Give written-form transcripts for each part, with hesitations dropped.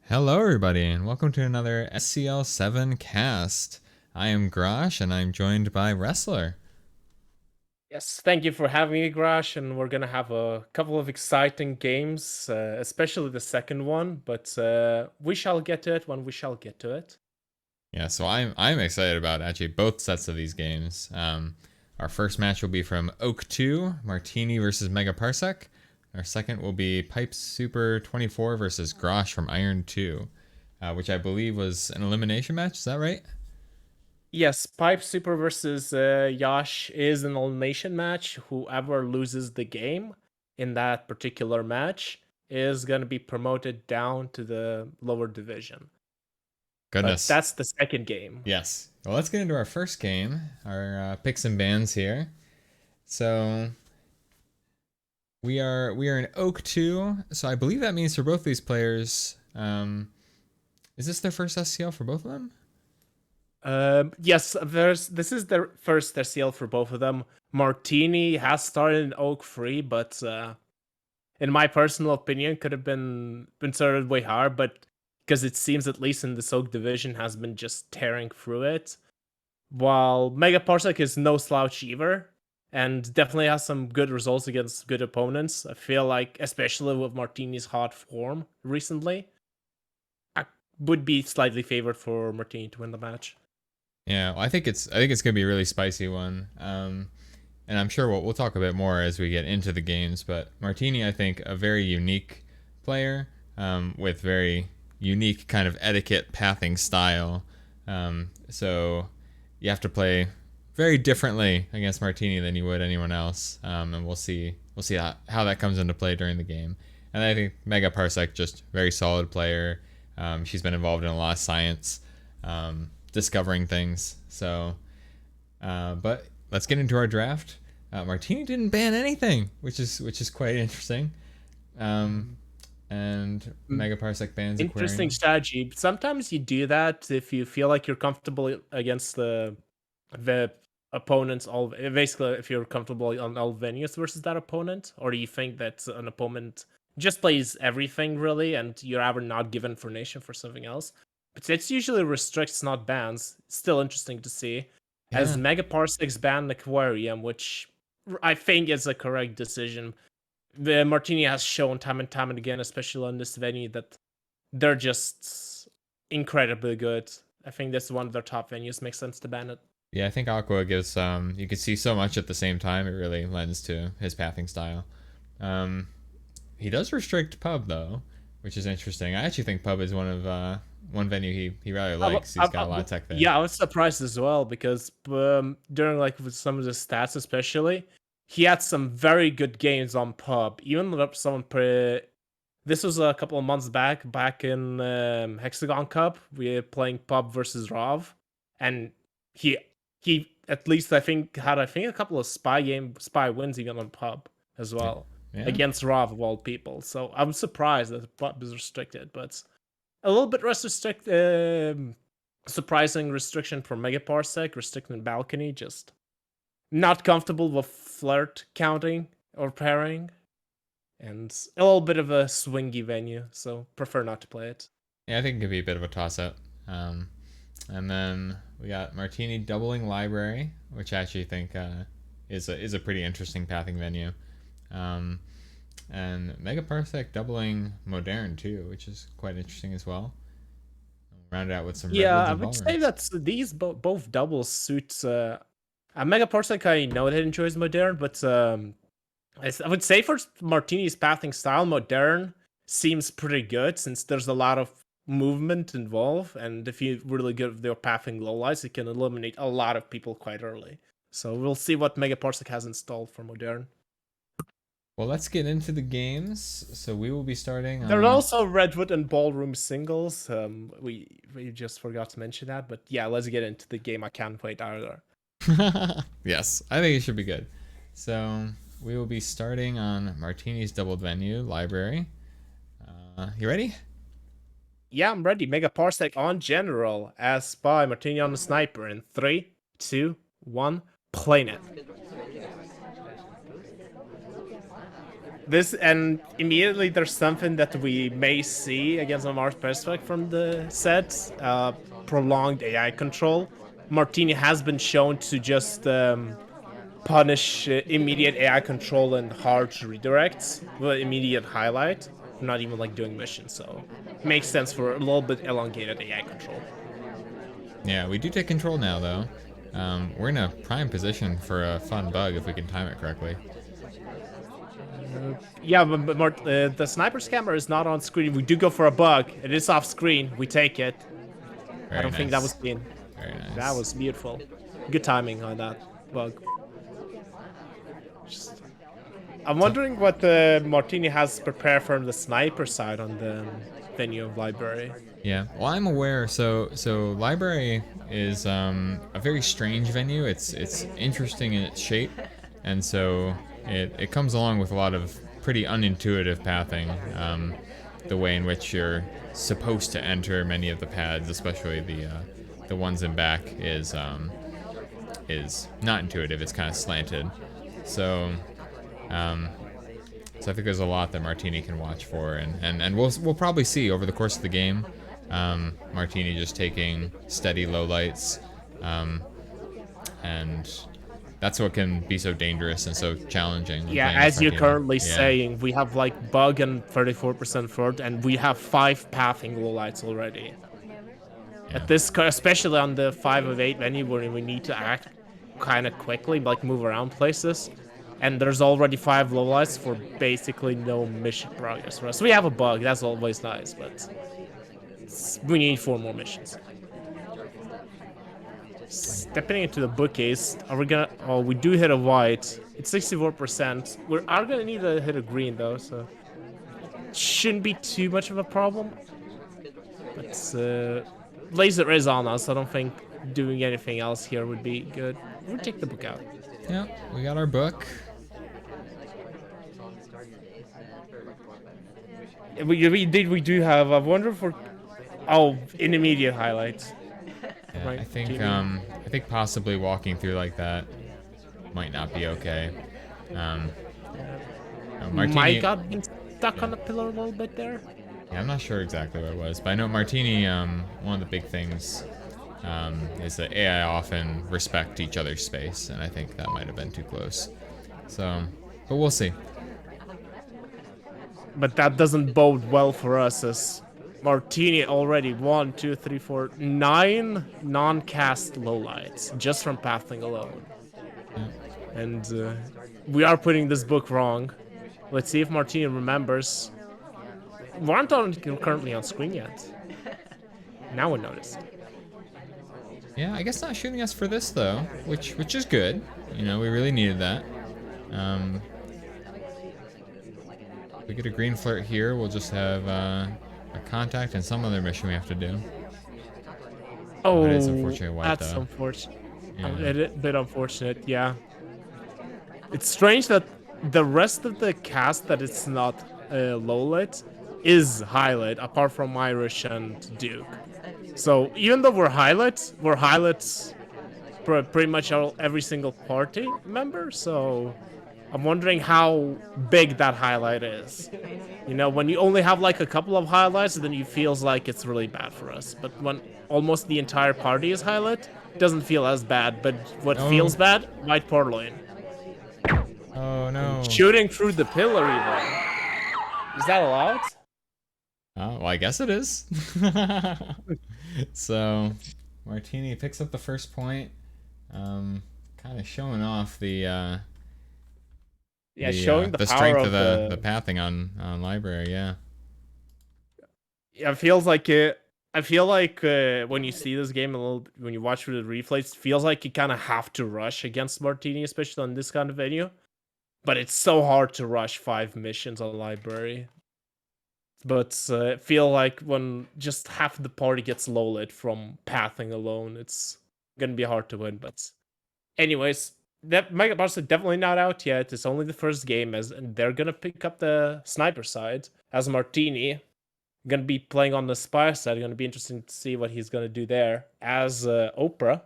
Hello, everybody, and welcome to another SCL 7 cast. I am Grosh, and I'm joined by Wrestler. Yes, thank you for having me, Grash. And we're gonna have a couple of exciting games, especially the second one. But we shall get to it when we shall get to it. Yeah, so I'm excited about actually both sets of these games. Our first match will be from Oak 2, Martini versus Megaparsec. Our second will be Pipe Super 24 versus Grosh from Iron 2, which I believe was an elimination match. Is that right? Yes, Pipe Super versus Yash is an elimination match. Whoever loses the game in that particular match is gonna be promoted down to the lower division. But Goodness. that's the second game. Yes. Well, let's get into our first game, our picks and bans here. So we are in Oak 2, so I believe that means for both these players, is this their first SCL for both of them? Yes, this is their first SCL for both of them. Martini has started in Oak Free, but in my personal opinion, could have been started way higher. But because it seems, at least in the Oak division, has been just tearing through it. While Megaparsec is no slouch either, and definitely has some good results against good opponents. I feel like, especially with Martini's hot form recently, I would be slightly favored for Martini to win the match. Yeah, well, I think it's gonna be a really spicy one. And I'm sure we'll talk a bit more as we get into the games. But Martini, I think, a very unique player with very unique kind of etiquette pathing style. So you have to play very differently against Martini than you would anyone else. And we'll see how that comes into play during the game. And I think Mega Parsec, just very solid player. She's been involved in a lot of science, discovering things. So, but let's get into our draft. Martini didn't ban anything, which is quite interesting. Um, and Megaparsec bans Interesting Aquarium. strategy. Sometimes you do that if you feel like you're comfortable against the opponents. All basically, if you're comfortable on all venues versus that opponent, or do you think that an opponent just plays everything really, and you're ever not given information for something else? But it's usually restricts, not bans. It's still interesting to see. As Yeah, Megaparsecs banned Aquarium, which I think is a correct decision. The Martini has shown time and time and again, especially on this venue, that they're just incredibly good. I think this is one of their top venues. Makes sense to ban it. yeah. I think Aqua gives you can see so much at the same time. It really lends to his pathing style. Um, he does restrict Pub though, which is interesting. I actually think Pub is one venue he really likes. He's got a lot of tech there. Yeah, I was surprised as well because during like with some of the stats, especially, he had some very good games on pub. Even with some this was a couple of months back in Hexagon Cup. We were playing pub versus Rav, and he he at least I think a couple of spy wins even on pub as Yeah. well Yeah. against Rav of all people. So I'm surprised that pub is restricted, but a little bit less surprising restriction for Megaparsec, restricting balcony, just not comfortable with flirt counting or pairing, and a little bit of a swingy venue, so prefer not to play it. Yeah, I think it could be a bit of a toss up. And then we got Martini doubling library, which I actually think is a pretty interesting pathing venue. Um, and Megaparsec doubling modern too, which is quite interesting as well. We'll round it out with some Yeah, redwoods I and would say ballrooms. that these both doubles suits. Megaparsec, I know that enjoys modern, but I would say for Martini's pathing style, modern seems pretty good since there's a lot of movement involved, and if you really give their pathing low lights, it can eliminate a lot of people quite early. So we'll see what Megaparsec has installed for modern. Well, let's get into the games. So we will be starting There are on. also Redwood and Ballroom singles. We just forgot to mention that, but yeah, let's get into the game. I can't wait either. Yes, I think it should be good. So we will be starting on Martini's doubled venue library. You ready? Yeah, I'm ready. Megaparsec on general as Spy Martini on the sniper in 3, 2, 1, play it. This, and immediately there's something that we may see against the Megaparsec from the set, prolonged AI control. Martini has been shown to just punish immediate AI control and hard redirects with immediate highlight, not even like doing missions, so makes sense for a little bit elongated AI control. Yeah, we do take control now, though. We're in a prime position for a fun bug if we can time it correctly. Yeah, but the sniper scammer is not on screen. We do go for a bug. It is off screen. We take it. I Very don't think that was nice. clean. Very That nice. was beautiful. Good timing on that bug. Just, I'm So, wondering what Martini has prepared from the sniper side on the venue of library. yeah. Well, I'm aware. So library is a very strange venue. It's interesting in its shape, and so it comes along with a lot of pretty unintuitive pathing. The way in which you're supposed to enter many of the pads, especially the ones in back, is not intuitive. It's kind of slanted. So um, so I think there's a lot that Martini can watch for, and we'll probably see over the course of the game. Martini just taking steady lowlights, and that's what can be so dangerous and so challenging when Yeah, playing against as you're Martini. currently Yeah, saying, we have like bug and 34% fraud, and we have 5 pathing lowlights already. yeah, At this, especially on the 5 of 8 venue where we need to act kind of quickly, like move around places. And there's already 5 lowlights for basically no mission progress for us. We have a bug, that's always nice, but we need 4 more missions. Stepping into the bookcase, are we gonna... Oh, we do hit a white. It's 64%. We are gonna need to hit a green though, so... Shouldn't be too much of a problem. But laser is on us. I don't think doing anything else here would be good. We'll take the book out. yeah. We got our book. We do have. I wonder if we're... Oh, intermediate highlights. Yeah, Right, I think possibly walking through like that might not be okay. Um, Might Martini. got been stuck Yeah. on the pillar a little bit there. Yeah, I'm not sure exactly what it was, but I know Martini. One of the big things is that AI often respect each other's space, and I think that might have been too close. So, but we'll see. But that doesn't bode well for us as Martini already 1, 2, 3, 4, 9 non-cast lowlights just from pathing alone. Yeah. And we are putting this book wrong. Let's see if Martini remembers. We aren't currently on screen yet. Now we noticed. Yeah, I guess not shooting us for this though, which is good. You know, we really needed that. If we get a green flirt here, we'll just have a contact and some other mission we have to do. Oh, it is Oh, unfortunately white that's though. unfortunate. Yeah. A bit unfortunate, yeah. It's strange that the rest of the cast that it's not lowlit is highlight, apart from Irish and Duke. So even though we're highlights pretty much every single party member. So I'm wondering how big that highlight is. You know, when you only have like a couple of highlights, then it feels like it's really bad for us. But when almost the entire party is highlight, it doesn't feel as bad. But what Oh, feels bad? White portal in. oh And no. shooting through the pillar even. Is that allowed? Oh, well, I guess it is. So, Martini picks up the first point. Kind of showing off Yeah, showing the the power strength of of the the... pathing on library. Yeah. Yeah, it feels like it. I feel like when you see this game a little, when you watch through the replays, it feels like you kind of have to rush against Martini, especially on this kind of venue. But it's so hard to rush 5 missions on library. But feel like when just half the party gets low lit from pathing alone, it's gonna be hard to win. But anyways, that Megaparsec definitely not out yet. It's only the first game, as and they're gonna pick up the sniper side as Martini. Gonna be playing on the spy side. Gonna be interesting to see what he's gonna do there as Oprah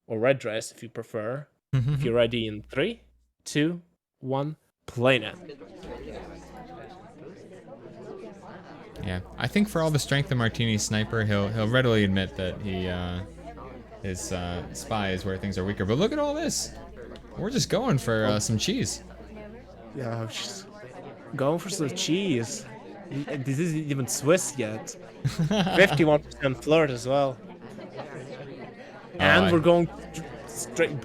or Red Dress if you prefer. If you're ready in 3, 2, 1, play now. Yeah, I think for all the strength of Martini's sniper, he'll readily admit that his spy is where things are weaker. But look at all this. We're just going for some cheese. Yeah, just going for some cheese. This isn't even Swiss yet. 51% flirt as well. Oh, And we're going to straight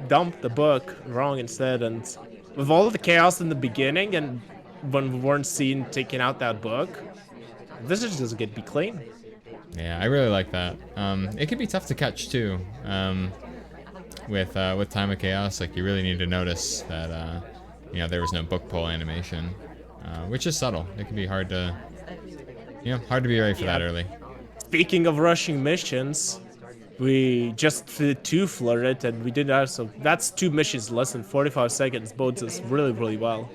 dump the book wrong instead. And with all of the chaos in the beginning and when we weren't seen taking out that book, this is just gonna be clean. yeah, I really like that. It can be tough to catch too. With Time of Chaos, like you really need to notice that you know, there was no book pull animation, which is subtle. It can be hard to, you know, hard to be ready for that early. Speaking of rushing missions, we just two flirted and we did that, so that's 2 missions less than 45 seconds. Bodes us really, really well.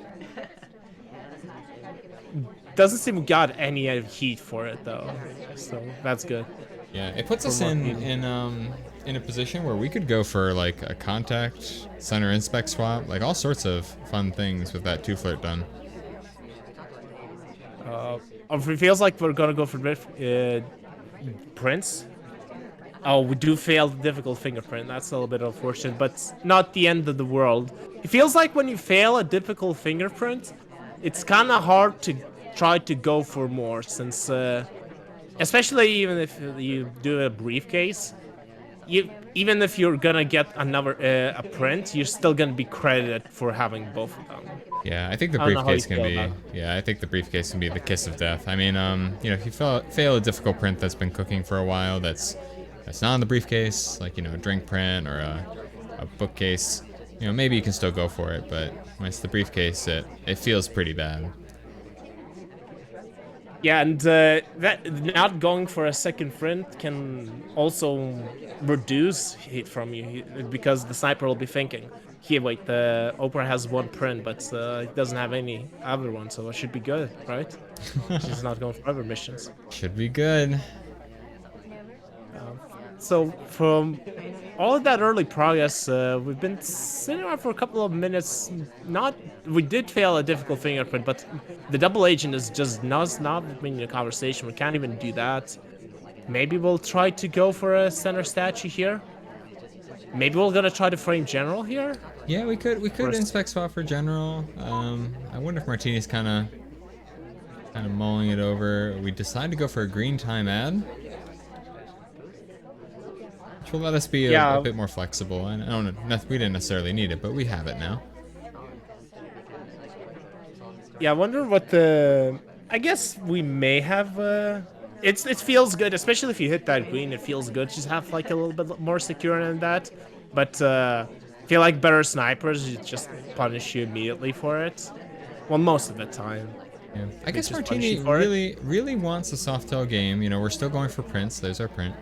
Doesn't seem we got any heat for it though, so that's good. Yeah, it puts us in a position where we could go for like a contact center inspect swap, like all sorts of fun things with that 2 flirt done. It feels like we're gonna go for Prince. Oh, we do fail the difficult fingerprint. That's a little bit unfortunate, but not the end of the world. It feels like when you fail a difficult fingerprint, it's kind of hard to try to go for more, since, especially even if you do a briefcase, even if you're gonna get another a print, you're still gonna be credited for having both of them. Yeah, I think the I don't know how briefcase you can feel be. about Yeah, I think the briefcase can be the kiss of death. I mean, you know, if you fail a difficult print that's been cooking for a while, that's not in the briefcase, like, you know, a drink print or a bookcase, you know, maybe you can still go for it. But when it's the briefcase, it feels pretty bad. Yeah, and that not going for a second print can also reduce hit from you because the sniper will be thinking, "Here, wait, the Oprah has 1 print, but it doesn't have any other one, so it should be good, right?" She's not going for other missions. Should be good. So from all of that early progress, we've been sitting around for a couple of minutes. We did fail a difficult fingerprint, but the double agent is just not in a conversation. We can't even do that. Maybe we'll try to go for a center statue here. Maybe we're gonna try to frame general here. Yeah, we could inspect swap for general. I wonder if Martini's kind of mulling it over. We decide to go for a green time ad, which will let us be a bit more flexible. And I don't know, we didn't necessarily need it, but we have it now. Yeah, I wonder what the. I guess we may have. It feels good, especially if you hit that green. It feels good. Just have like a little bit more secure than that. But feel like better snipers just punish you immediately for it. Well, most of the time. Yeah. I guess Martini really wants a soft tail game. You know, we're still going for prints. There's our print.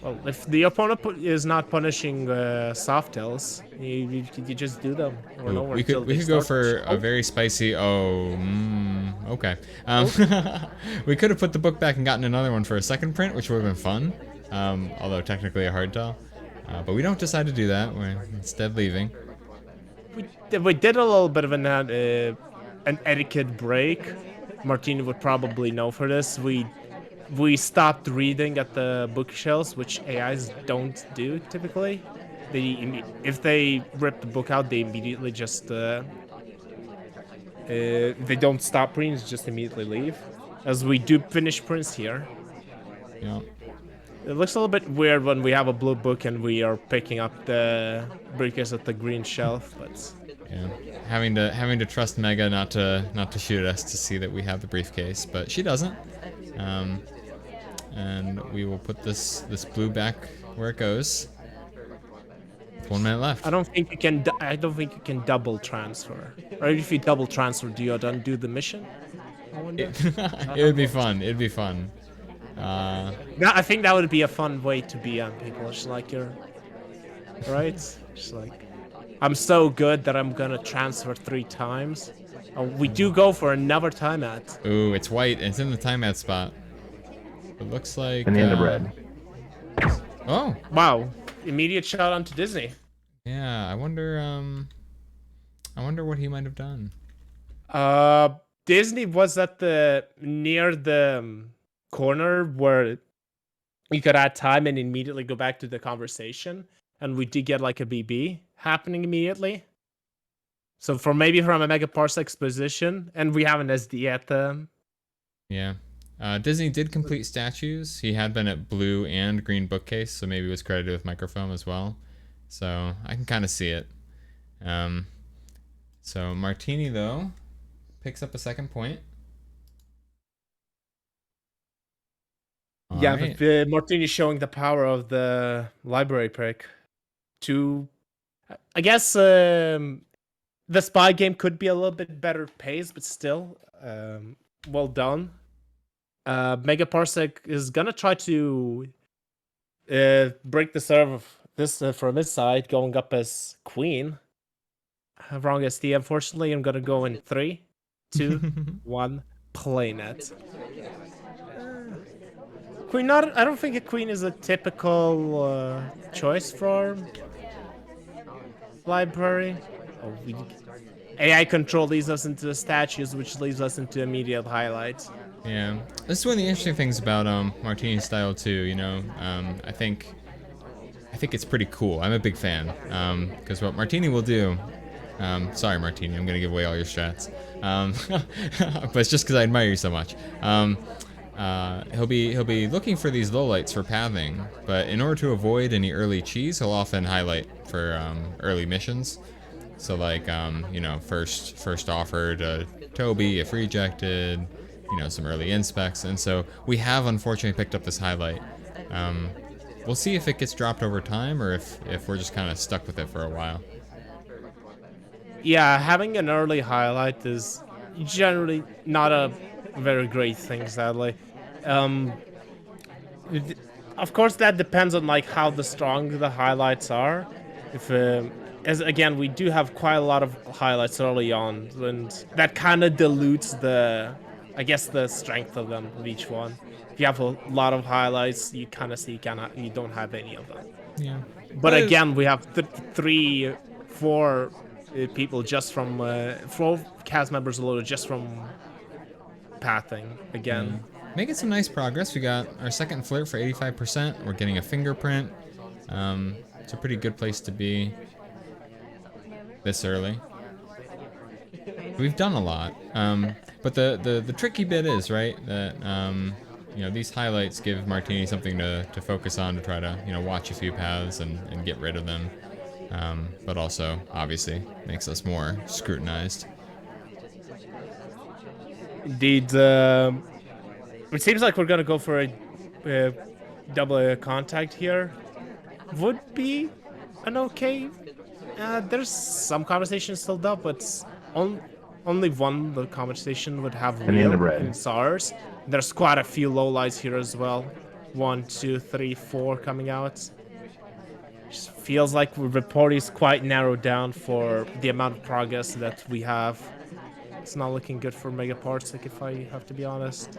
Well, if the opponent is not punishing soft tails, you just do them. Ooh, we could go for a very spicy. Okay. We could have put the book back and gotten another one for a second print, which would have been fun. Although technically a hard tell. But we don't decide to do that. We're instead leaving. We did a little bit of an etiquette break. Martini would probably know for this. We stopped reading at the bookshelves, which AIs don't do typically. If they rip the book out, they immediately just they don't stop prints, just immediately leave. As we do finish prints here. Yeah. It looks a little bit weird when we have a blue book and we are picking up the briefcase at the green shelf, but yeah, having to trust Mega not to shoot us to see that we have the briefcase, but she doesn't. And we will put this blue back where it goes. With 1 minute left. I don't think you can double transfer. Or if you double transfer, do you undo the mission? It would be fun. It'd be fun. I think that would be a fun way to be on people. Just like you're right. Just like I'm so good that I'm gonna transfer 3 times. We do go for another time at. Ooh, it's white. It's in the time ad spot. It looks like. And in the red. Oh. Wow! Immediate shout out to Disney. Yeah, I wonder what he might have done. Uh, Disney was at the near the corner where you could add time and immediately go back to the conversation, and we did get like a BB happening immediately. So from a Megaparsec position, and we have an SD at the. Yeah. Disney did complete statues. He had been at blue and green bookcase, so maybe was credited with microfoam as well. So I can kind of see it. Um, so Martini, though, picks up a second point. All Yeah, right. Martini showing the power of the library prick. To, I guess, the spy game could be a little bit better paced, but still, well done. Megaparsec is gonna try to break the serve of this from his side, going up as queen. Wrong SD. Unfortunately, I'm gonna go in 3, 2, 1. Play net. Queen, not. I don't think a queen is a typical choice for library. Oh, AI control leads us into the statues, which leads us into immediate highlights. Yeah, this is one of the interesting things about Martini's style too. I think it's pretty cool. I'm a big fan because what Martini will do. Sorry, Martini, I'm gonna give away all your strats. But it's just because I admire you so much. He'll be looking for these lowlights for pathing, but in order to avoid any early cheese, he'll often highlight for early missions. So like first offered Toby if rejected, some early inspects, and so we have unfortunately picked up this highlight. We'll see if it gets dropped over time or if we're just kind of stuck with it for a while. Yeah, having an early highlight is generally not a very great thing, sadly. Um, of course, that depends on like how the strong the highlights are. If as again, we do have quite a lot of highlights early on, and that kind of dilutes I guess, the strength of them of each one. If you have a lot of highlights, you kind of see you don't have any of them. Yeah, But but again, we have 4 people just from 4 cast members alone just from pathing yeah, again. making some nice progress. We got our second flirt for 85%. We're getting a fingerprint. It's a pretty good place to be this early. We've done a lot. But the tricky bit is, right, that these highlights give Martini something to focus on to try to, watch a few paths and get rid of them. But also, obviously, makes us more scrutinized. Indeed, it seems like we're gonna go for a double contact here. Would be an okay. There's some conversations still up, but on, only one the conversation would have And in the real, red. and it's ours. There's quite a few lowlights here as well. 1, 2, 3, 4 coming out. Just feels like the report is quite narrowed down for the amount of progress that we have. It's not looking good for Megaparsec, if I have to be honest.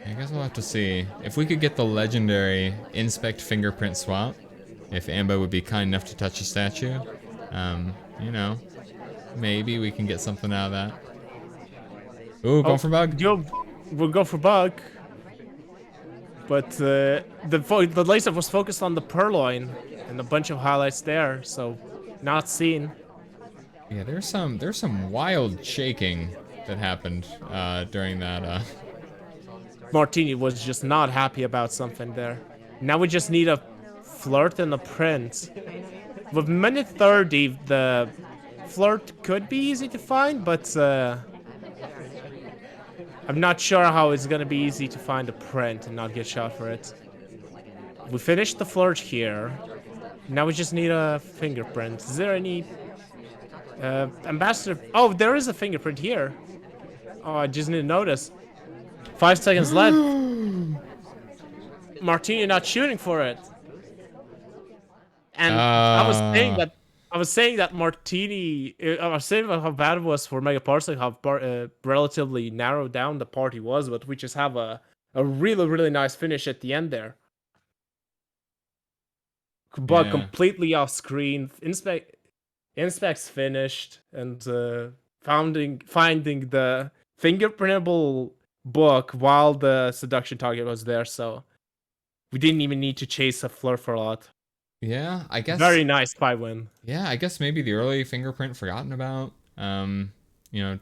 I guess we'll have to see. If we could get the legendary inspect fingerprint swap, if Ambo would be kind enough to touch the statue, um, you know, maybe we can get something out of that. Ooh, going for bug. We'll go for bug. But the laser was focused on the purloin and a bunch of highlights there, so not seen. Yeah, there's some wild shaking that happened during that. Martini was just not happy about something there. Now we just need a flirt and a print. With minute 30, the flirt could be easy to find, but I'm not sure how it's gonna be easy to find a print and not get shot for it. We finished the flirt here. Now we just need a fingerprint. Is there any ambassador? Oh, there is a fingerprint here. Oh, I just need to notice. 5 seconds left. Martini not shooting for it. And I was saying that Martini. I was saying about how bad it was for Megaparsec, how relatively narrowed down the party was, but we just have a really nice finish at the end there. But Yeah. completely off screen. Inspects finished, and finding the fingerprintable book while the seduction target was there, so we didn't even need to chase a flirt for a lot. Yeah, I guess. Very nice spy win. Yeah, I guess maybe the early fingerprint forgotten about.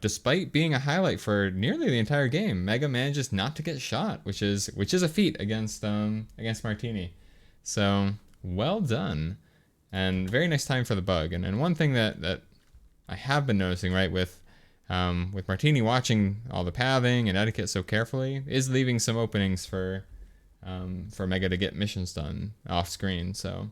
Despite being a highlight for nearly the entire game, Mega manages not to get shot, which is a feat against Martini. So well done, and very nice time for the bug. And one thing that I have been noticing, right, with Martini watching all the pathing and etiquette so carefully, is leaving some openings for Mega to get missions done off screen. So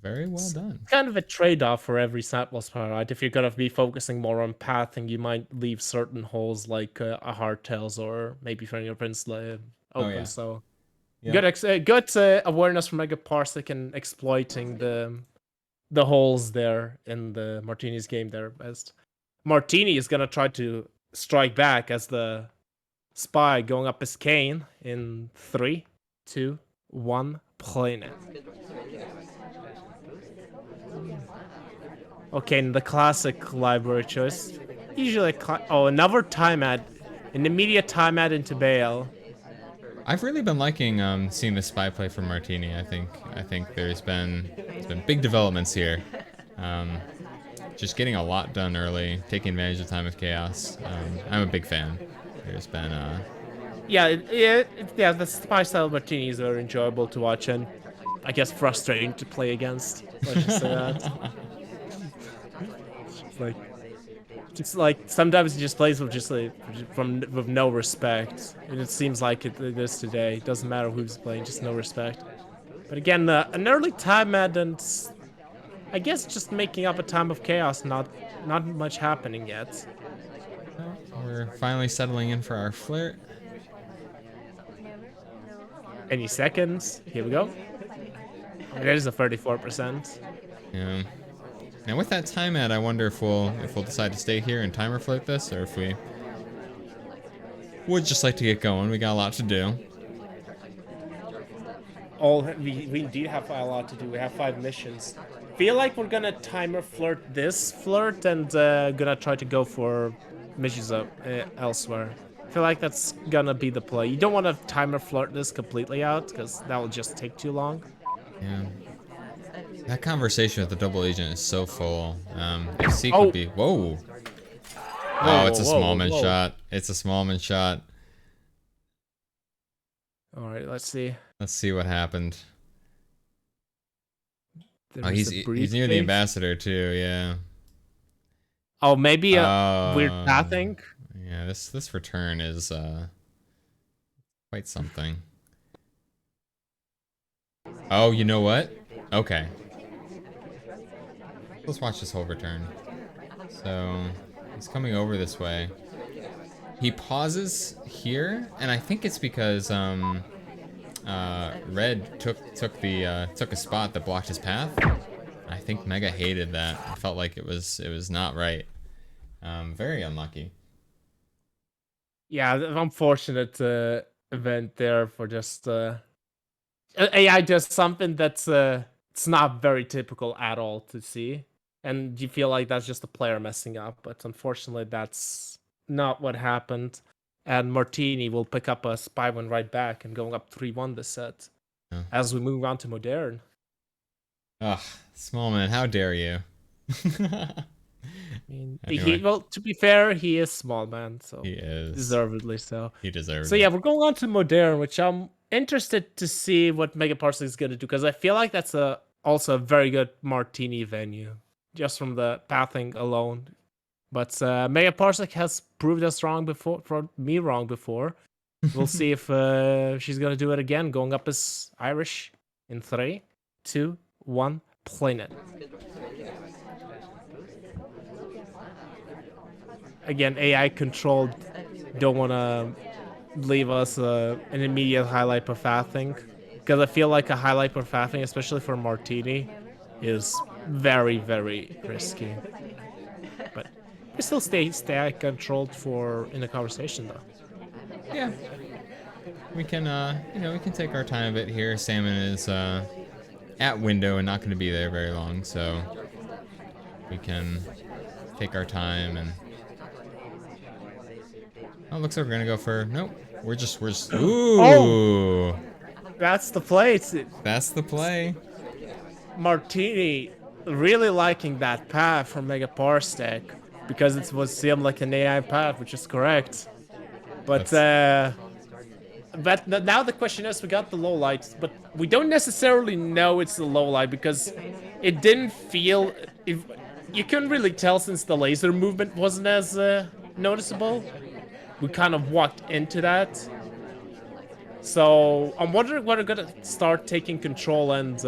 very well done. Kind of a trade-off for every sample spy, right? If you're gonna be focusing more on pathing, you might leave certain holes like a hardtails or maybe fingerprints open. Oh, yeah. So Yep. good awareness from Megaparsec and exploiting the holes there in the Martini's game there best. Martini is gonna try to strike back as the spy going up his cane in 3, 2, 1, playing it. Okay, and the classic library choice. Usually, another time ad, an immediate time ad into Bale. I've really been liking seeing the spy play from Martini. I think there's been big developments here. Just getting a lot done early, taking advantage of time of chaos. I'm a big fan. There's been Yeah, the spy style Martini is very enjoyable to watch and I guess frustrating to play against. Let's just say that. It's like sometimes he just plays with with no respect, and it seems like it is today. It doesn't matter who's playing, just no respect. But again, an early time ad and I guess just making up a time of chaos. Not much happening yet. we're finally settling in for our flirt. Any seconds? Here we go. There's a 34%. Yeah. Now with that time ad, I wonder if we'll decide to stay here and timer flirt this, or if we would just like to get going. We got a lot to do. We indeed have a lot to do. We have 5 missions. Feel like we're gonna timer flirt this flirt and gonna try to go for missions elsewhere. I feel like that's gonna be the play. You don't want to timer flirt this completely out because that will just take too long. Yeah. That conversation with the double agent is so full. If Seek would be whoa. Oh, it's a Smallman shot. It's a Smallman shot. All right, let's see. Let's see what happened. There's he's near the ambassador too. Yeah. Oh, maybe a weird pathing. Yeah, this return is quite something. Oh, you know what? Okay. Let's watch this whole return. So he's coming over this way. He pauses here, and I think it's because Red took a spot that blocked his path. I think Mega hated that. I felt like it was not right. Very unlucky. Yeah, unfortunate event there for just AI does something that's it's not very typical at all to see, and you feel like that's just the player messing up. But unfortunately, that's not what happened. And Martini will pick up a spy one right back and going up 3-1 this set as we move on to Modern. Ugh, Smallman, how dare you? I mean, Anyway. well, to be fair, he is Smallman, so He is. deservedly so. He deserves So it. yeah, we're going on to Modern, which I'm interested to see what Megaparsec is going to do, because I feel like that's also a very good Martini venue, just from the pathing alone. But Megaparsec has proved us wrong before, wrong before. We'll see if she's going to do it again, going up as Irish in 3, 2, 1, playing it. Again, AI controlled, don't want to leave us an immediate highlight per pathing, because I feel like a highlight per pathing, especially for Martini, is very, very risky. But we still stay controlled for in the conversation though. Yeah. We can we can take our time a bit here. Salmon is at window and not going to be there very long, so we can take our time and Oh, looks like we're gonna go for nope. We're just. Oh, Ooh, that's the play. that's the play. Martini really liking that path from Megaparsec because it was seemed like an AI path, which is correct. But That's now the question is, we got the low light, but we don't necessarily know it's the low light because it didn't feel. If you couldn't really tell since the laser movement wasn't as noticeable, we kind of walked into that. So I'm wondering when we're gonna start taking control and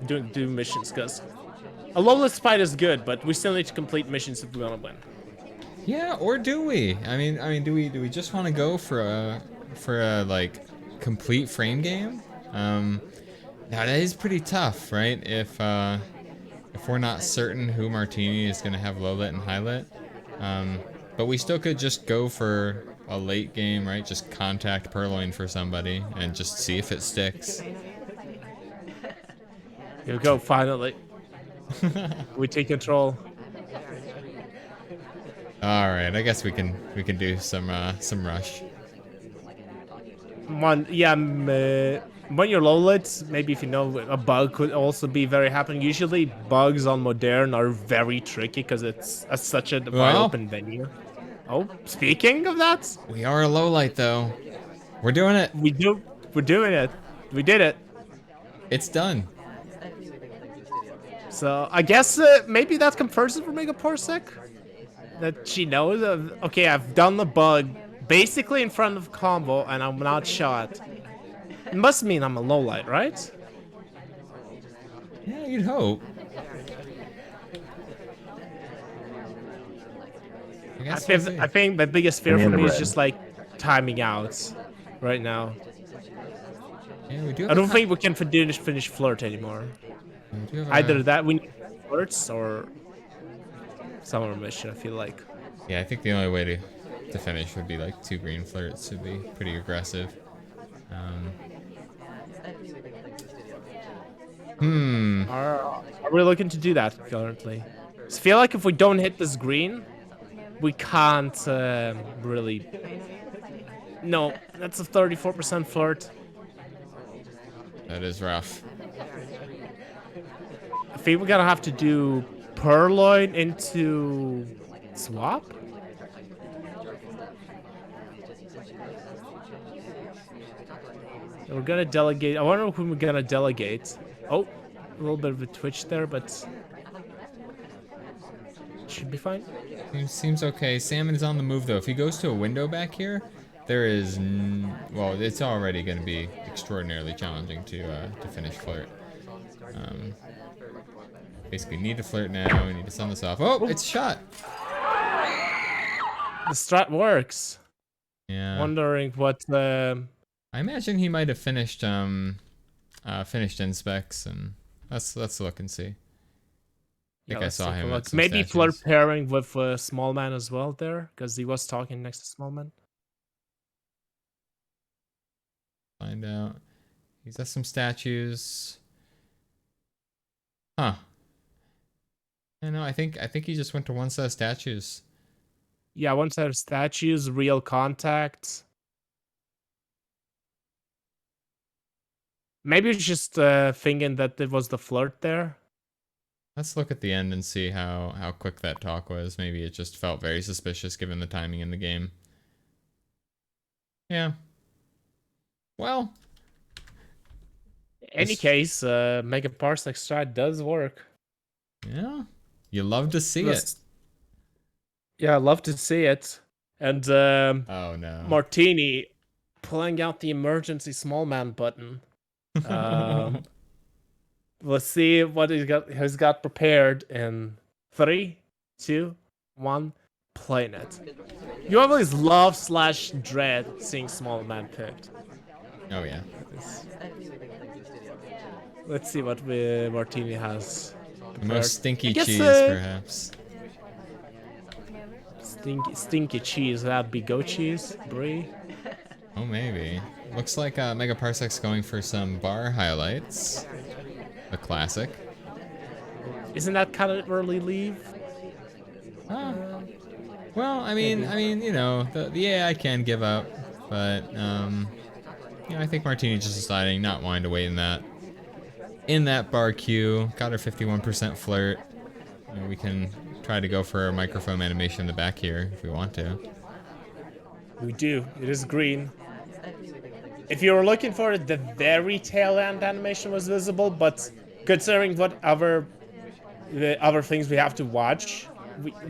do missions, because a low-lit spite is good, but we still need to complete missions if we want to win. yeah. Or do we? I mean, do we just want to go for a like complete frame game? Now that is pretty tough, right? If we're not certain who Martini is gonna have low lit and high lit, but we still could just go for a late game, right? Just contact Purloin for somebody and just see if it sticks. Here we go, finally. We take control. All right, I guess we can do some rush. When you're low lit, maybe if you know a bug could also be very happening. Usually bugs on Modern are very tricky because it's such a wide Well, open venue. Oh, speaking of that, we are a low light though. We're doing it. we're doing it. We did it. It's done. So I guess maybe that confirms it for Megaparsec. That she knows of, okay, I've done the bug basically in front of combo and I'm not shot. It must mean I'm a low light, right? Yeah, you'd hope. I guess we'll see. I think the biggest fear for me is just like timing out right now. Yeah, we do have I a don't con- think we can finish flirt anymore. we do have Either a- that we need flirts or summer mission, I feel like. Yeah, I think the only way to finish would be like 2 green flirts would be pretty aggressive. Are we looking to do that currently? I feel like if we don't hit this green, we can't really. No, that's a 34% flirt. That is rough. I think we're gonna have to do Purloin into swap. We're gonna delegate. I wonder who we're gonna delegate. Oh, a little bit of a twitch there, but should be fine. Seems okay. Salmon is on the move though. If he goes to a window back here, there is well, it's already going to be extraordinarily challenging to finish flirt. Basically, need to flirt now. We need to send this off. Oh, it's shot. The strat works. Yeah. Wondering what. I imagine he might have finished finished inspects, and let's look and see. I think I saw him at some Maybe statues. flirt pairing with Small Man as well there, because he was talking next to Small Man. Find out. He's at some statues. Huh. I know. I think he just went to one set of statues. Yeah, one set of statues, real contact. Maybe it's just thinking that it was the flirt there. Let's look at the end and see how quick that talk was. Maybe it just felt very suspicious given the timing in the game. Yeah. Well. In any case, Megaparsec strat does work. Yeah. You love to see it. Yeah, I love to see it. And Oh no. Martini pulling out the emergency small man button. Let's see what he's got prepared in 3, 2, 1, playing it. You always love / dread seeing small man picked. Oh yeah. Let's see what Martini has prepared. The most stinky guess, cheese, perhaps. Stinky cheese, that'd be goat cheese, brie. Oh, maybe. Looks like Megaparsec's going for some bar highlights. The classic. Isn't that kind of early leave? Well, maybe. you know, the AI can give up, but you know, I think Martini just deciding not wanting to wait in that bar queue. Got her 51% flirt. You know, we can try to go for a microphone animation in the back here if we want to. We do. It is green. If you were looking for it, the very tail end animation was visible, but considering the other things we have to watch,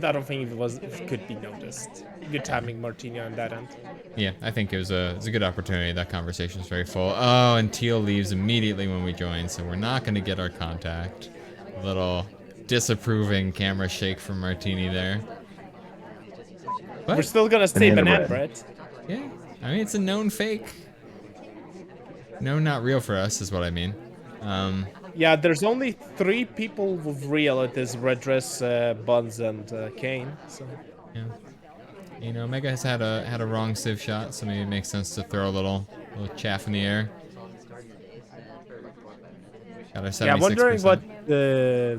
I don't think it could be noticed. Good Yeah. timing, Martini, on that end. Yeah, I think it was a good opportunity. That conversation is very full. Oh, and Teal leaves immediately when we join, so we're not going to get our contact. A little disapproving camera shake from Martini there. We're But still gonna say Banana banana bread. bread. yeah, I mean it's a known fake. No, not real for us is what I mean. Yeah, there's only 3 people with real at this red dress, Buns, and Kane. So Yeah. You know, Mega has had a wrong civ shot, so maybe it makes sense to throw a little chaff in the air. Got our yeah, wondering 76%. what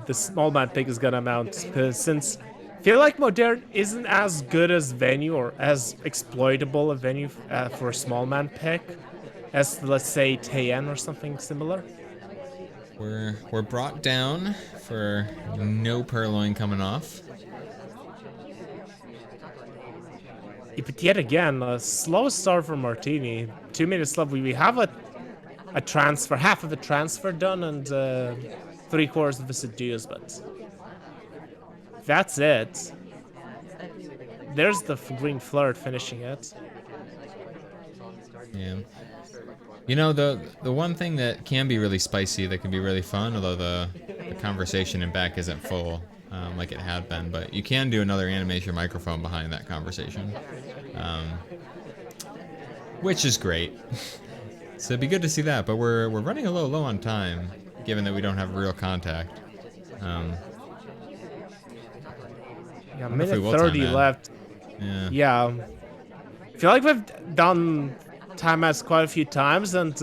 the small man pick is gonna amount, because since I feel like Modern isn't as good as venue or as exploitable a venue for a small man pick as, let's say, Tayen or something similar. We're brought down for no purloin coming off. But yet again, a slow start for Martini. 2 minutes left. We have a transfer, half of the transfer done, and 3/4 of the seduce, but that's it. There's the green flirt finishing it. Yeah. You know, the one thing that can be really spicy, that can be really fun, although the conversation in back isn't full like it had been, but you can do another animation microphone behind that conversation, which is great. So it'd be good to see that, but we're running a little low on time, given that we don't have real contact. Yeah, Wonder if we minute will time 30 that. left. Yeah. Yeah. I feel like we've done time outs quite a few times, and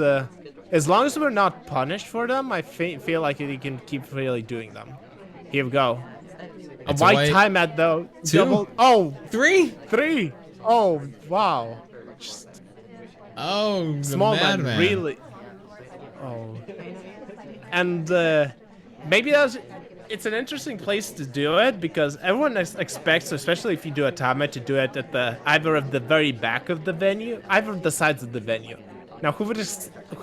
as long as we're not punished for them, I feel like we can keep really doing them. Here we go. A It's white timeout though. 2, Double. Oh, 3. 3. Oh, wow. Just Oh, the small man, madman. really. Oh. And maybe it's an interesting place to do it because everyone expects, especially if you do a timeout, to do it at the either of the very back of the venue, either of the sides of the venue. Now, who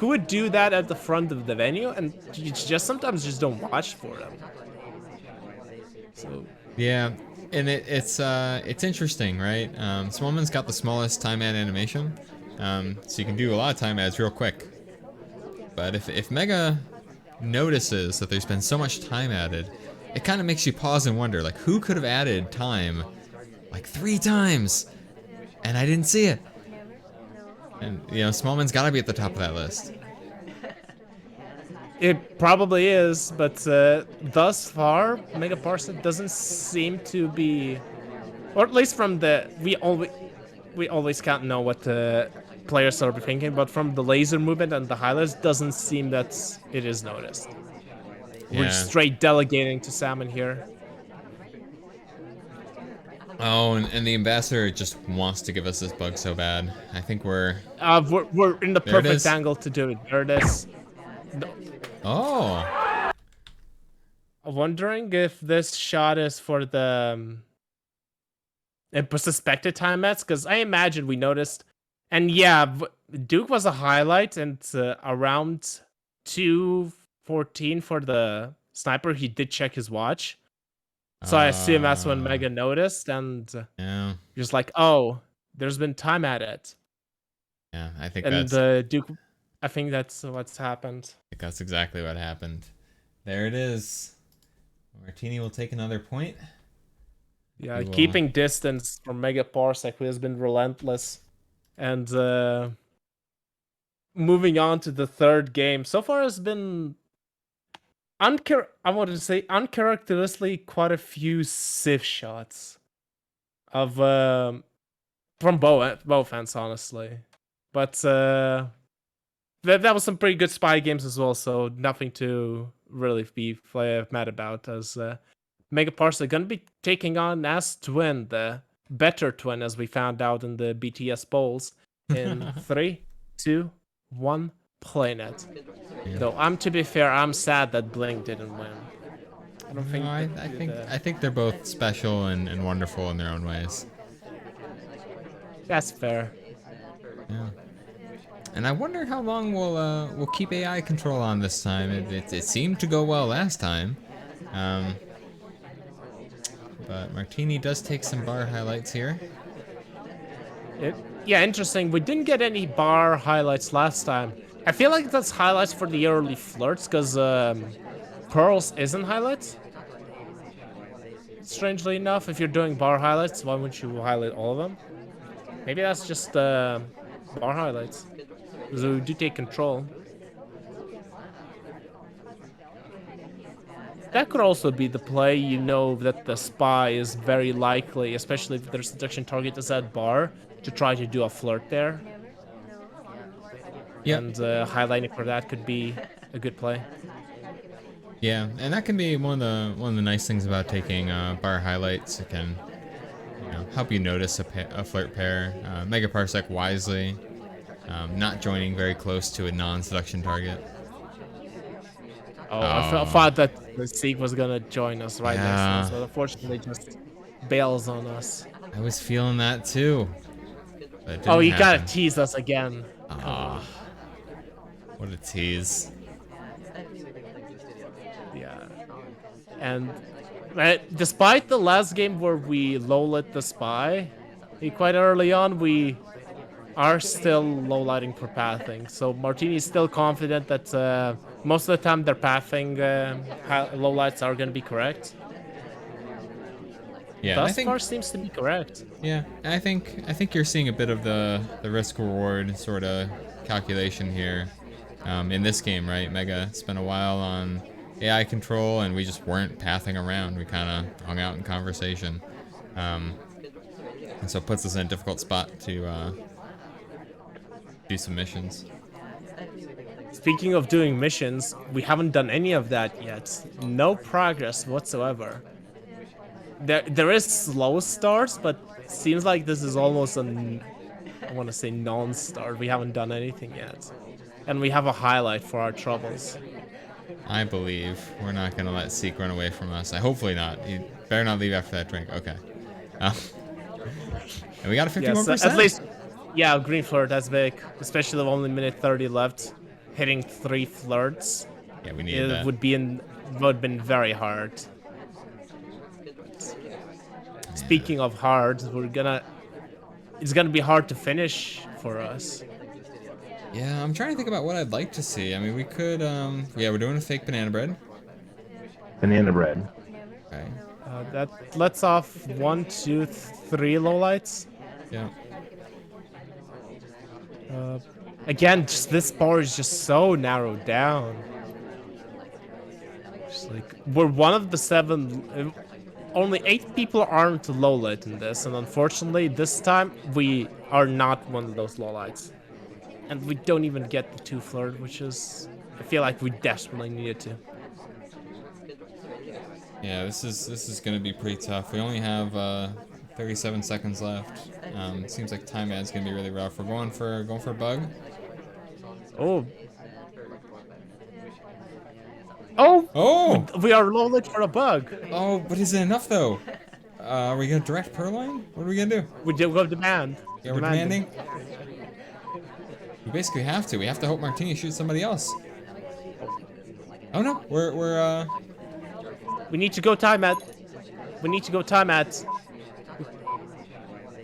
would do that at the front of the venue? And you just sometimes just don't watch for them. So Yeah, and it's interesting, right? Smallman's got the smallest time ad animation, so you can do a lot of time ads real quick. But if Mega notices that there's been so much time added, it kind of makes you pause and wonder, like, who could have added time like 3 times and I didn't see it? And you know, Smallman's got to be at the top of that list. it probably is, but thus far, Megaparsec doesn't seem to be, or at least from the we always can't know what the players are thinking, but from the laser movement and the highlights, doesn't seem that it is noticed. We're Yeah. just straight delegating to Salmon here. Oh, and the ambassador just wants to give us this bug so bad. I think we're We're in the There it perfect is. angle to do it. There it is. oh. I'm wondering if this shot is for the suspected timeouts, because I imagine we noticed, and yeah, Duke was a highlight, and around 2:14 for the sniper, he did check his watch. So I assume that's when Mega noticed, and Yeah. just like, oh, there's been time at it. Yeah, I think And that's Duke, I think that's what's happened. exactly what happened. There it is. Martini will take another point. Yeah, He will. keeping distance from Megaparsec, who has been relentless. And moving on to the third game. So far has been I wanted to say uncharacteristically quite a few Civ shots of from both ends, honestly. But that was some pretty good spy games as well, so nothing to really be mad about. As Megaparsec gonna be taking on as Twin, the better twin, as we found out in the BTS bowls. In 3, 2, 1, planet. Yeah. Though to be fair, I'm sad that Blink didn't win. I don't think No, I think they're both special and wonderful in their own ways. that's fair. Yeah. And I wonder how long we'll keep AI control on this time. It seemed to go well last time. But Martini does take some bar highlights here. Yeah, interesting. We didn't get any bar highlights last time. I feel like that's highlights for the early flirts, because Pearls isn't highlights. Strangely enough, if you're doing bar highlights, why wouldn't you highlight all of them? Maybe that's just bar highlights. Because we do take control. That could also be the play. You know that the spy is very likely, especially if their seduction target is at bar, to try to do a flirt there. Yep. And highlighting for that could be a good play. Yeah, and that can be one of the nice things about taking bar highlights. It can help you notice a flirt pair. Megaparsec wisely, not joining very close to a non-seduction target. Oh, I thought that the Seek was gonna join us right next to us, but unfortunately just bails on us. I was feeling that too. But it Oh, didn't you gotta happen. tease us again. What a tease. Yeah. And despite the last game where we low-lit the spy, quite early on, we are still low-lighting for pathing. So Martini's still confident that most of the time their pathing low-lights are going to be correct. Yeah, Thus far seems to be correct. Yeah, I think you're seeing a bit of the risk-reward sort of calculation here in this game, right? Mega spent a while on AI control, and we just weren't pathing around. We kind of hung out in conversation, and so it puts us in a difficult spot to do some missions. Speaking of doing missions, we haven't done any of that yet. No progress whatsoever. There is slow starts, but seems like this is almost I want to say non-start. We haven't done anything yet. And we have a highlight for our troubles. I believe we're not gonna let Seek run away from us. Hopefully not. He better not leave after that drink. Okay. And we got a 51%. At least, yeah, green flirt, that's big. Especially with only minute 30 left. Hitting 3 flirts. Yeah, we need that. Would have been very hard. Speaking of hard, it's gonna be hard to finish for us. Yeah, I'm trying to think about what I'd like to see. I mean, we could, yeah, we're doing a fake banana bread. Banana bread. Okay. That lets off 1, 2, 3 lowlights. Yeah. Again, just this bar is just so narrowed down. Just like, we're one of the 7. Only 8 people aren't lowlight in this, and unfortunately, this time we are not one of those lowlights. And we don't even get the 2 flirt, which is, I feel like we desperately needed to. Yeah, this is gonna be pretty tough. We only have 37 seconds left. It seems like time ad's gonna be really rough. We're going for a bug. Oh. Oh! Oh! We are lowlit for a bug. Oh, but is it enough though? Are we gonna direct Purloin? What are we gonna do? We do go demand. Yeah, we're demanding. We basically have to. We have to hope Martini shoots somebody else. Oh no, we're We need to go time at. We need to go time at.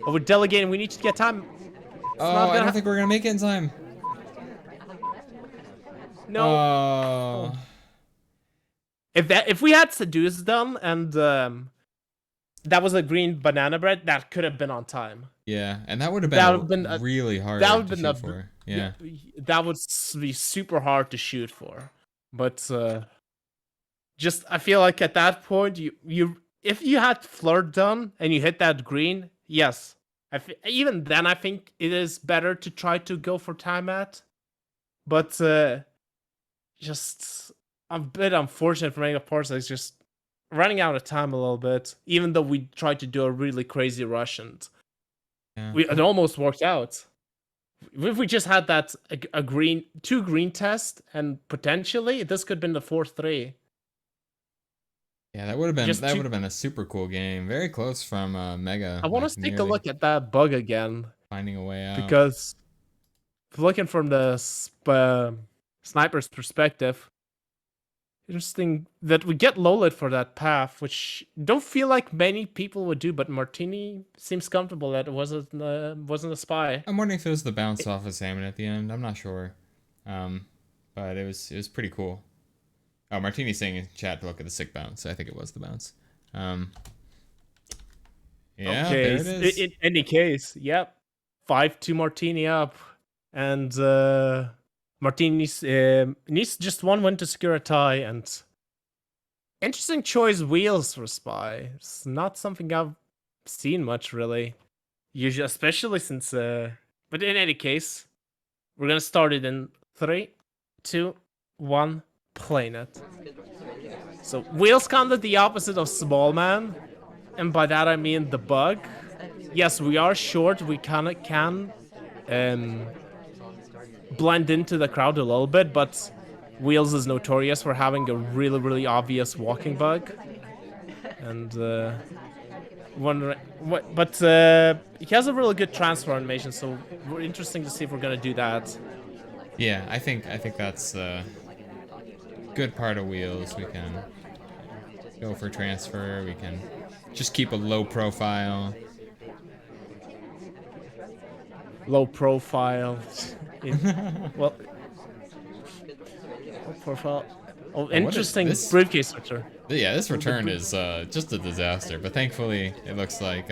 Oh, we're delegating. We need to get time. Oh, I don't think we're gonna make it in time. No. Oh. If we had seduce them and that was a green banana bread, that could have been on time. Yeah, and that would have been really hard to shoot for. Yeah. That would be super hard to shoot for. But just I feel like at that point you if you had flirt done and you hit that green, yes. Even then I think it is better to try to go for time at. But just a bit unfortunate for Megaparsec. It's just running out of time a little bit, even though we tried to do a really crazy rush and Yeah. it almost worked out. If we just had that two green test, and potentially this could have been the 4-3. Yeah, that would have been Just that two- would have been a super cool game. Very close from Mega. I want like, us to take a nearly look at that bug again, finding a way out. because looking from the sniper's perspective, interesting that we get low lit for that path, which don't feel like many people would do, but Martini seems comfortable that it wasn't a spy. I'm wondering if it was the bounce off of Salmon at the end. I'm not sure, but it was pretty cool. Oh, Martini's saying in chat to look at the sick bounce. I think it was the bounce. Yeah, Okay, there it is. in any case, yep, 5-2 Martini up, and Martini needs just one win to secure a tie. And interesting choice, wheels for spy. It's not something I've seen much really, usually, especially since. But in any case, we're gonna start it in 3, 2, 1. Playing it. So wheels kind of the opposite of small man, and by that I mean the bug. Yes, we are short. We can blend into the crowd a little bit, but Wheels is notorious for having a really obvious walking bug. And he has a really good transfer animation, so we're interesting to see if we're gonna do that. Yeah, I think that's good part of Wheels. We can go for transfer. We can just keep a low profile. Low profile. Well, low profile. Oh, interesting this? briefcase return. Yeah, this return is just a disaster. But thankfully, it looks like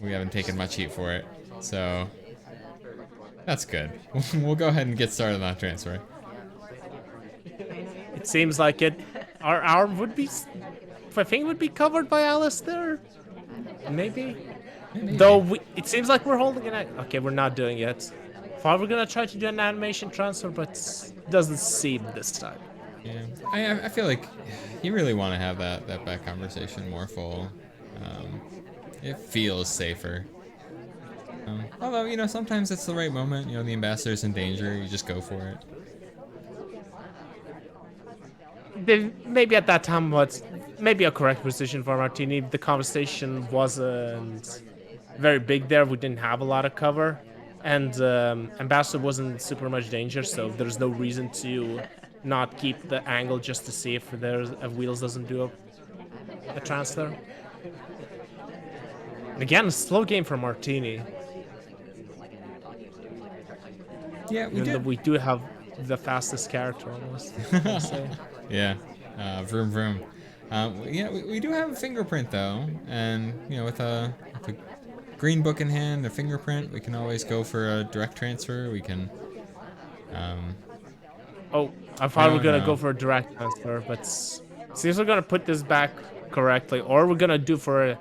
we haven't taken much heat for it. So that's good. We'll go ahead and get started on that transfer. It seems like it. Our arm would be, I think, would be covered by Alistair. Maybe. Though it seems like we're holding it. Okay, we're not doing it. Thought we're gonna try to do an animation transfer, but it doesn't seem this time. Yeah, I feel like you really want to have that back conversation more full. It feels safer. Although, you know, sometimes it's the right moment. You know, the ambassador's in danger. You just go for it. Maybe at that time was maybe a correct position for Martini. The conversation wasn't very big there. We didn't have a lot of cover, and Ambassador wasn't super much danger, so there's no reason to not keep the angle just to see if Wheels doesn't do a transfer. And again, a slow game for Martini. Yeah, we do have the fastest character almost. I'd say. Yeah, vroom vroom. Yeah, we do have a fingerprint though, and you know, with a green book in hand, a fingerprint, we can always go for a direct transfer. We can. Oh, I thought we were gonna go for a direct transfer, but seems we're gonna put this back correctly, or we're gonna do for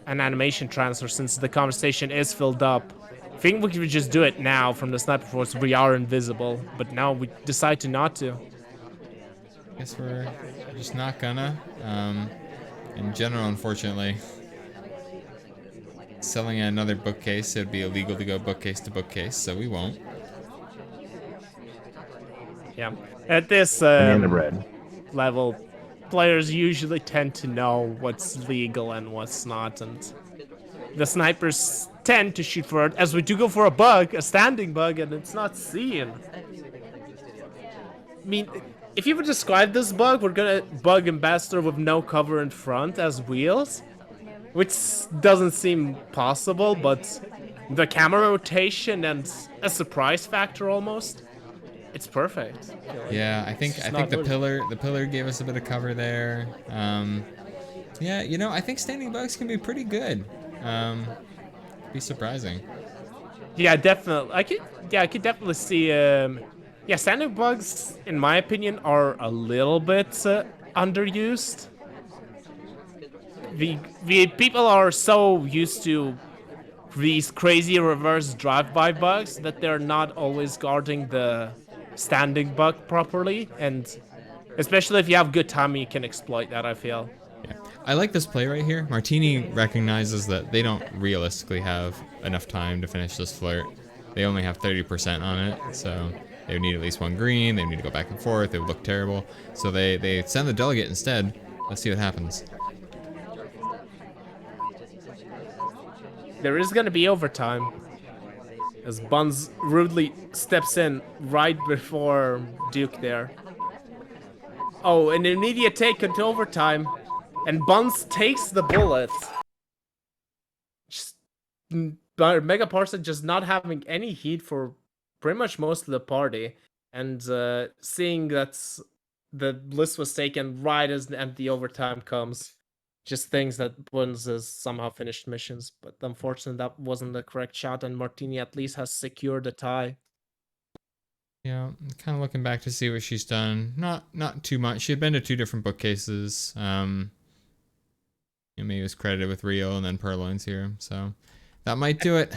an animation transfer since the conversation is filled up. I think we could just do it now from the sniper force. We are invisible, but now we decide to not to. Guess we're just not gonna. In general, unfortunately, selling another bookcase, it would be illegal to go bookcase to bookcase, so we won't. Yeah, at this level, players usually tend to know what's legal and what's not, and the snipers tend to shoot for it, as we do go for a bug, a standing bug, and it's not seen. I mean, if you would describe this bug, we're gonna bug Ambassador with no cover in front as Wheels, which doesn't seem possible, but the camera rotation and a surprise factor almost, it's perfect. Yeah, I think the pillar gave us a bit of cover there. Yeah, you know, I think standing bugs can be pretty good. Be surprising. Yeah, definitely. I could definitely see. Yeah, standing bugs, in my opinion, are a little bit underused. The people are so used to these crazy reverse drive-by bugs that they're not always guarding the standing bug properly, and Especially if you have good timing, you can exploit that, I feel. Yeah. I like this play right here. Martini recognizes that they don't realistically have enough time to finish this flirt. They only have 30% on it, so they would need at least one green. They would need to go back and forth. It would look terrible. So they send the delegate instead. Let's see what happens. There is going to be overtime. As Buns rudely steps in right before Duke there. Oh, an immediate take into overtime. And Buns takes the bullet. Just, Megaparsec just not having any heat for pretty much most of the party. And seeing that the list was taken right as the empty overtime comes. Just things that Buns has somehow finished missions. But unfortunately, that wasn't the correct shot. And Martini at least has secured the tie. Yeah, kind of looking back to see what she's done. Not too much. She had been to 2 different bookcases. Maybe it was credited with Rio and then Purloin's here. So that might do it.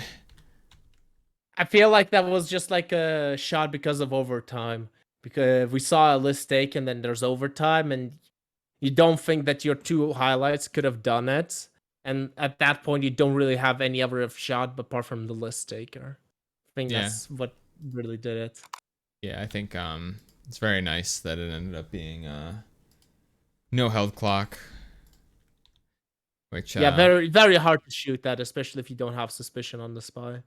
I feel like that was just like a shot because of overtime. Because we saw a list take and then there's overtime and you don't think that your 2 highlights could have done it. And at that point, you don't really have any other shot apart from the list taker. I think that's what really did it. Yeah, I think it's very nice that it ended up being no held clock. Which yeah, very very hard to shoot that, especially if you don't have suspicion on the spy.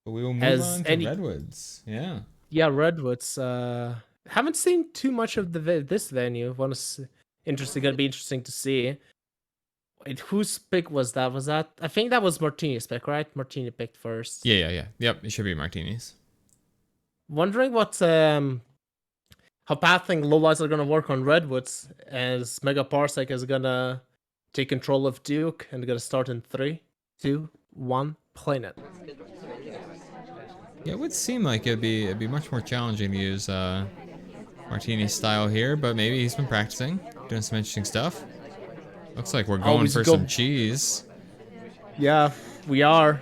But we will move on to Redwoods. Yeah. Yeah, Redwoods. Haven't seen too much of this venue. Gonna be interesting to see. Wait, whose pick was that? I think that was Martini's pick, right? Martini picked first. Yeah. Yep, it should be Martini's. Wondering what how pathing lowlights are gonna work on Redwoods, as Megaparsec is gonna take control of Duke and gonna start in 3, 2, 1, playing it. Yeah, it would seem like it'd be much more challenging to use Martini's style here, but maybe he's been practicing, doing some interesting stuff. Looks like we're going for some cheese. Yeah, we are.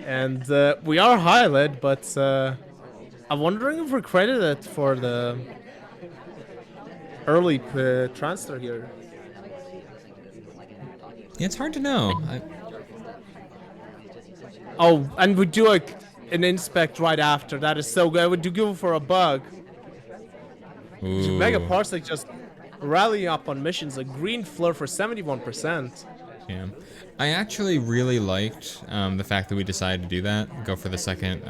And we are highlighted, but I'm wondering if we're credited for the early transfer here. Yeah, it's hard to know. Oh, and we do an inspect right after. That is so good. I would do go for a bug. Ooh. Megaparsec just rallying up on missions. A green flare for 71%. Yeah. I actually really liked the fact that we decided to do that, go for the second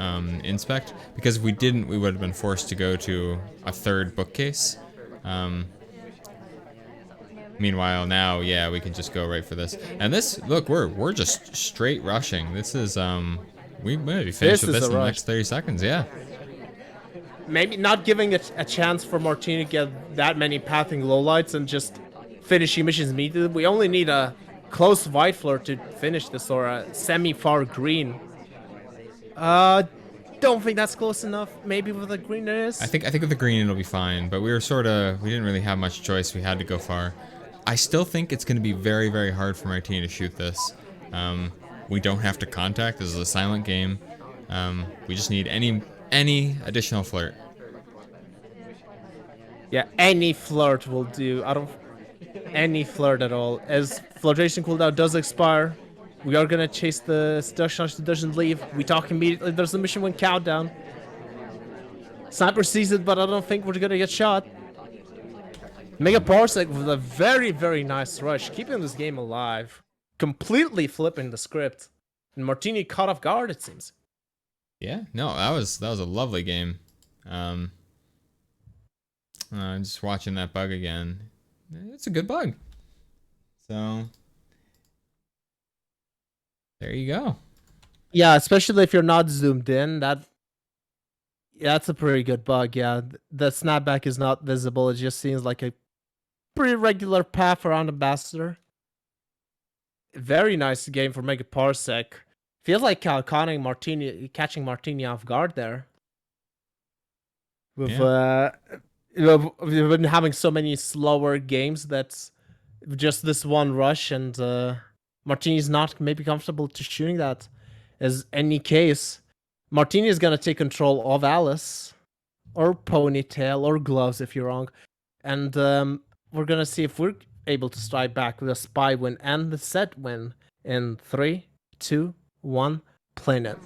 inspect, because if we didn't, we would have been forced to go to a 3rd bookcase. Meanwhile, now, yeah, we can just go right for this. And this, look, we're just straight rushing. This is we maybe finish with this in the next 30 seconds. Yeah. Maybe not giving it a chance for Martini to get that many pathing lowlights and just finishing missions immediately. We only need a close white flare to finish this, or a semi-far green. Don't think that's close enough. Maybe with the green it is. I think with the green it'll be fine, but we didn't really have much choice. We had to go far. I still think it's going to be very, very hard for Martini to shoot this. We don't have to contact. This is a silent game. We just need any additional flirt. Yeah, any flirt will do. Any flirt at all. As flirtation cooldown does expire, we are gonna chase the Dutch doesn't leave. We talk immediately. There's a mission 1 countdown. Sniper sees it, but I don't think we're gonna get shot. Megaparsec with a very, very nice rush, keeping this game alive, completely flipping the script, and Martini caught off guard. It seems. Yeah, no, that was a lovely game. Just watching that bug again. It's a good bug. So there you go. Yeah, especially if you're not zoomed in, that's a pretty good bug. Yeah, the snapback is not visible. It just seems like a pretty regular path around Ambassador. Very nice game for Megaparsec. Feels like catching Martini off guard there. We've been having so many slower games that's just this one rush, and Martini's not maybe comfortable to shooting that. As any case, Martini is gonna take control of Alice, or Ponytail, or Gloves if you're wrong, and we're gonna see if we're able to strike back with a spy win and the set win in 3, 2, 1, playing it.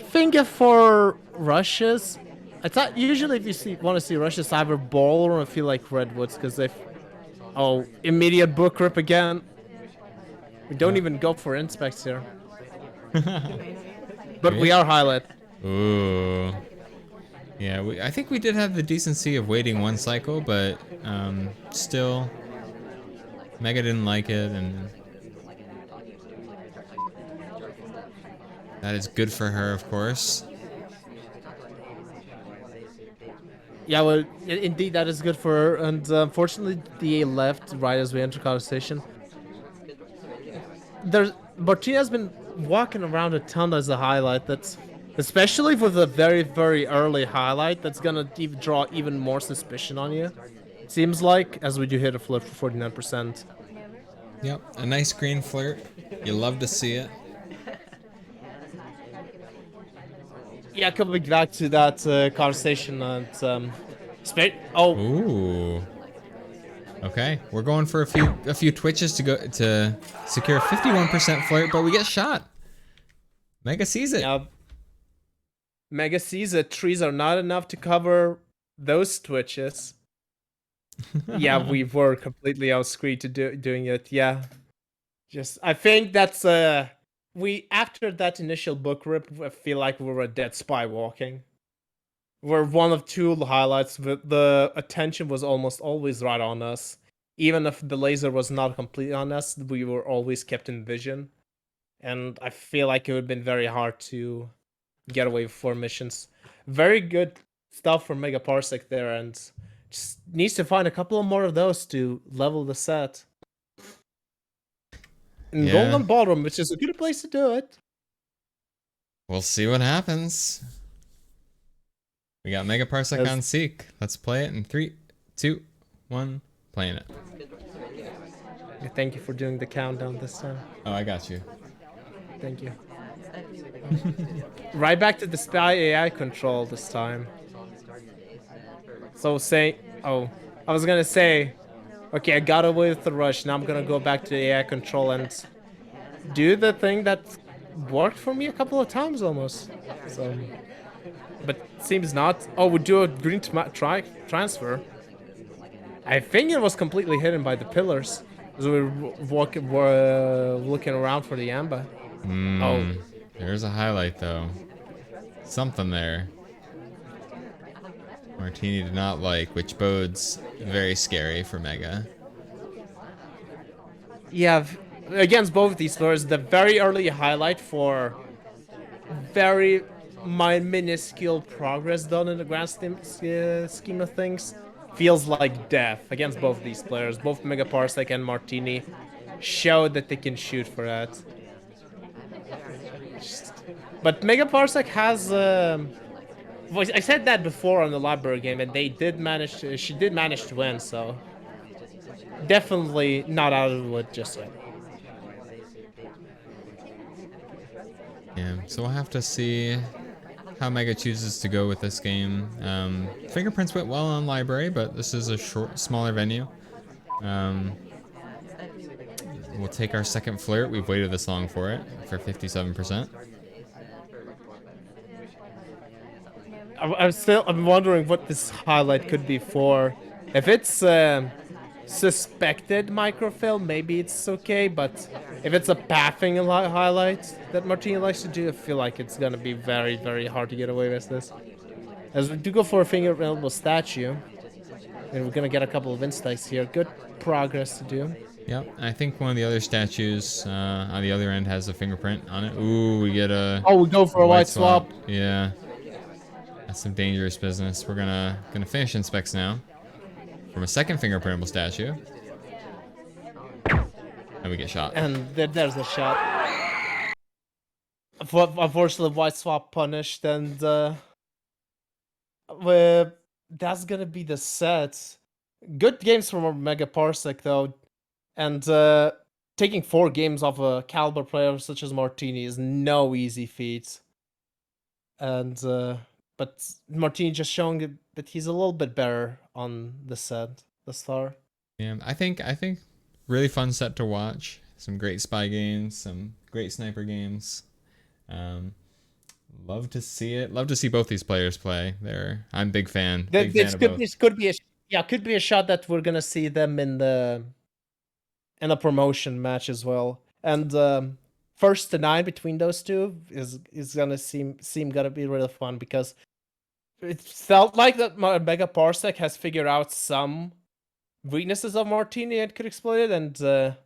Finger for rushes. I thought usually if you want to see rushes, either ball or I feel like redwoods because they. Oh, immediate book rip again. We don't even go for inspects here. But we are highlight. Ooh. Yeah, I think we did have the decency of waiting one cycle, but still, Mega didn't like it, and that is good for her, of course. Yeah, well, indeed, that is good for her. And unfortunately, DA left right as we enter conversation. Martina has been walking around a ton as a highlight. That's especially with a very, very early highlight. That's gonna draw even more suspicion on you. Seems like as we do hit a flip for 49%. Yep, a nice green flirt. You love to see it. Yeah, coming back to that conversation and Ooh. Okay, we're going for a few twitches to secure a 51% flirt, but we get shot. Mega sees it. Yeah. Mega sees it. Trees are not enough to cover those twitches. Yeah, we were completely outscreened to doing it. Yeah, just I think that's we after that initial book rip, I feel like we were a dead spy walking. We're one of two highlights. The attention was almost always right on us. Even if the laser was not completely on us, we were always kept in vision. And I feel like it would have been very hard to get away with 4 missions. Very good stuff for Megaparsec there, and just needs to find a couple more of those to level the set. And going on ballroom, which is a good place to do it. We'll see what happens. We got Megaparsec on Seek. Let's play it in 3, 2, 1, playing it. Thank you for doing the countdown this time. Oh, I got you. Thank you. Right back to the spy AI control this time. So I was gonna say, okay, I got away with the rush. Now I'm gonna go back to the AI control and do the thing that worked for me a couple of times almost. So, but seems not. Oh, we do a green transfer. I think it was completely hidden by the pillars as we were looking around for the amber. Oh, there's a highlight though. Something there. Martini did not like, which bodes very scary for Mega. Yeah, against both of these players, the very early highlight for very minuscule progress done in the grand scheme of things feels like death against both these players. Both Megaparsec and Martini showed that they can shoot for that. But Megaparsec has I said that before on the library game, and she did manage to win, so definitely not out of the wood just yet. Yeah, so we'll have to see how Mega chooses to go with this game. Fingerprints went well on library, but this is a smaller venue. We'll take our second flirt. We've waited this long for it, for 57%. I'm wondering what this highlight could be for. If it's suspected microfilm, maybe it's okay, but if it's a pathing highlight that Martini likes to do, I feel like it's gonna be very, very hard to get away with this. As we do go for a finger elbow statue, and we're gonna get a couple of instacks here. Good progress to do. Yep, I think one of the other statues on the other end has a fingerprint on it. Ooh, we get a... Oh, we go for a white swap. Yeah. That's some dangerous business. We're gonna finish inspects now. From a second fingerprintable statue. And we get shot. And there's a shot. Unfortunately, white swap punished, and that's gonna be the set. Good games from Megaparsec though, and taking 4 games off a caliber player such as Martini is no easy feat. And but Martini just showing that he's a little bit better on the set thus far. Yeah, I think really fun set to watch. Some great spy games, some great sniper games. Love to see it. Love to see both these players play. I'm a big fan. Big fan of both. This could be a shot that we're gonna see them in a promotion match as well. And first to 9 between those two is gonna seem gonna be really fun, because it felt like that Megaparsec has figured out some weaknesses of Martini and could exploit it, and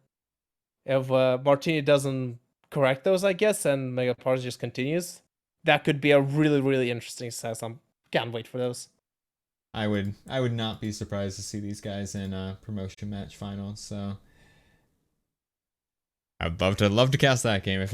if Martini doesn't correct those, I guess, and Megaparsec just continues, that could be a really, really interesting set. I can't wait for those. I would not be surprised to see these guys in a promotion match finals. So I'd love to cast that game if